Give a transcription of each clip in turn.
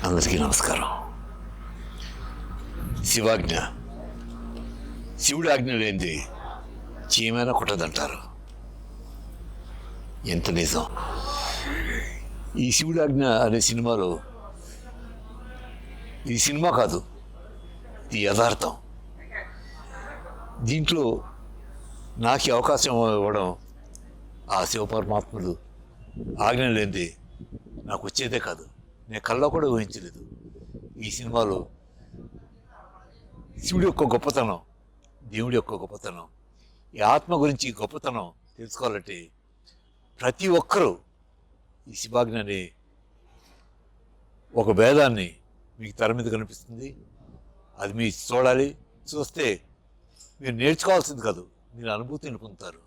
అందరికీ నమస్కారం. శివాజ్ఞ, శివుడి ఆజ్ఞ లేనిది చీమైనా కుట్టదంటారు. ఎంత నిజం. ఈ శివుడి ఆజ్ఞ అనే సినిమాలో ఇది సినిమా కాదు, ఇది యథార్థం. దీంట్లో నాకు అవకాశం ఇవ్వడం ఆ శివపరమాత్ముడు ఆజ్ఞ లేనిది నాకు వచ్చేదే కాదు. నేను కల్లో కూడా ఊహించలేదు. ఈ సినిమాలో శివుడి యొక్క గొప్పతనం, దేవుడి యొక్క గొప్పతనం, ఈ ఆత్మ గురించి గొప్పతనం తెలుసుకోవాలంటే ప్రతి ఒక్కరూ ఈ శివాజ్ఞ అనే ఒక భేదాన్ని మీకు తెర మీద కనిపిస్తుంది, అది మీరు చూడాలి. చూస్తే మీరు నేర్చుకోవాల్సింది కాదు, మీరు అనుభూతిని పొందుతారు,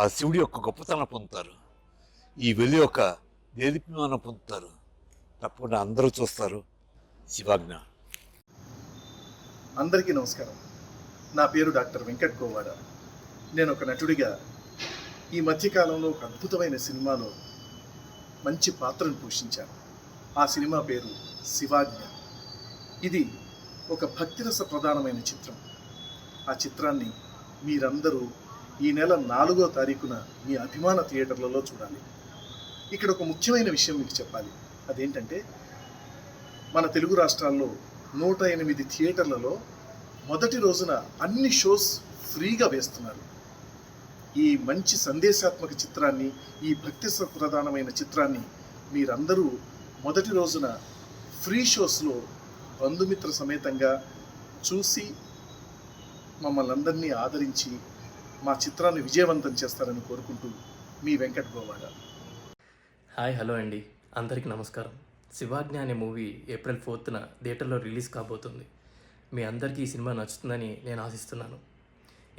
ఆ శివుడి యొక్క గొప్పతనం పొందుతారు, ఈ వెలి యొక్క దేదీప్యమానం పొందుతారు. తప్పకుండా అందరూ చూస్తారు శివాజ్ఞ. అందరికీ నమస్కారం. నా పేరు డాక్టర్ వెంకట్ గోవాడ. నేను ఒక నటుడిగా ఈ మధ్యకాలంలో ఒక అద్భుతమైన సినిమాలో మంచి పాత్రను పోషించాను. ఆ సినిమా పేరు శివాజ్ఞ. ఇది ఒక భక్తిరస ప్రధానమైన చిత్రం. ఆ చిత్రాన్ని మీరందరూ ఈ నెల 4వ తారీఖున మీ అభిమాన థియేటర్లలో చూడాలి. ఇక్కడ ఒక ముఖ్యమైన విషయం మీకు చెప్పాలి. అదేంటంటే, మన తెలుగు రాష్ట్రాల్లో 108 థియేటర్లలో మొదటి రోజున అన్ని షోస్ ఫ్రీగా వేస్తున్నారు. ఈ మంచి సందేశాత్మక చిత్రాన్ని, ఈ భక్తి ప్రధానమైన చిత్రాన్ని మీరందరూ మొదటి రోజున ఫ్రీ షోస్లో బంధుమిత్ర సమేతంగా చూసి మమ్మల్ని అందరినీ ఆదరించి మా చిత్రాన్ని విజయవంతం చేస్తారని కోరుకుంటూ మీ వెంకట్ గోవాడ. హాయ్, హలో అండి, అందరికీ నమస్కారం. శివాజ్ఞ అనే మూవీ ఏప్రిల్ 4న థియేటర్లో రిలీజ్ కాబోతుంది. మీ అందరికీ ఈ సినిమా నచ్చుతుందని నేను ఆశిస్తున్నాను.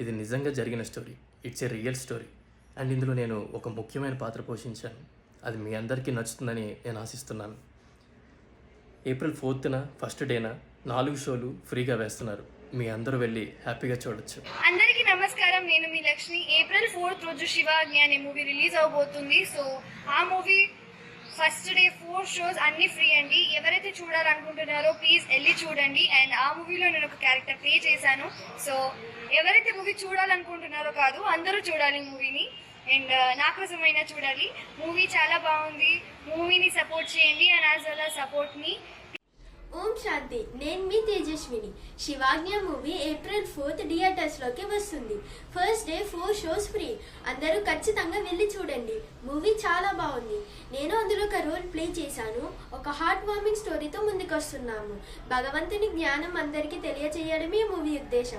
ఇది నిజంగా జరిగిన story, it's a real story. And ఇందులో నేను ఒక ముఖ్యమైన పాత్ర పోషించాను. అది మీ అందరికీ నచ్చుతుందని నేను ఆశిస్తున్నాను. ఏప్రిల్ 4న ఫస్ట్ డేన 4 షోలు ఫ్రీగా వేస్తున్నారు. మీ అందరూ వెళ్ళి హ్యాపీగా చూడొచ్చు. అందరికీ నమస్కారం. నేను మీ లక్ష్మి. ఏప్రిల్ 4th రోజు శివాజ్ఞ అనే మూవీ రిలీజ్ అవబోతుంది. సో ఆ మూవీ ఫస్ట్ డే 4 షోస్ అన్ని ఫ్రీ అండి. ఎవరైతే చూడాలనుకుంటున్నారో ప్లీజ్ వెళ్ళి చూడండి. అండ్ ఆ మూవీలో నేను ఒక క్యారెక్టర్ ప్లే చేశాను. సో ఎవరైతే మూవీ చూడాలనుకుంటున్నారో కాదు, అందరూ చూడాలి మూవీని. అండ్ నా కోసమైనా చూడాలి. మూవీ చాలా బాగుంది. మూవీని సపోర్ట్ చేయండి and as well as support me. ఓం శాంతి. నేను మీ Tejaswini. Shivagna movie April 4th థియేటర్స్లోకి వస్తుంది. First day 4 shows free. అందరూ ఖచ్చితంగా వెళ్ళి చూడండి. మూవీ చాలా బాగుంది. నేను అందులో ఒక రోల్ ప్లే చేశాను. ఒక హార్ట్ వార్మింగ్ స్టోరీతో ముందుకు వస్తున్నాము. భగవంతుని జ్ఞానం అందరికీ తెలియచేయడమే మూవీ ఉద్దేశం.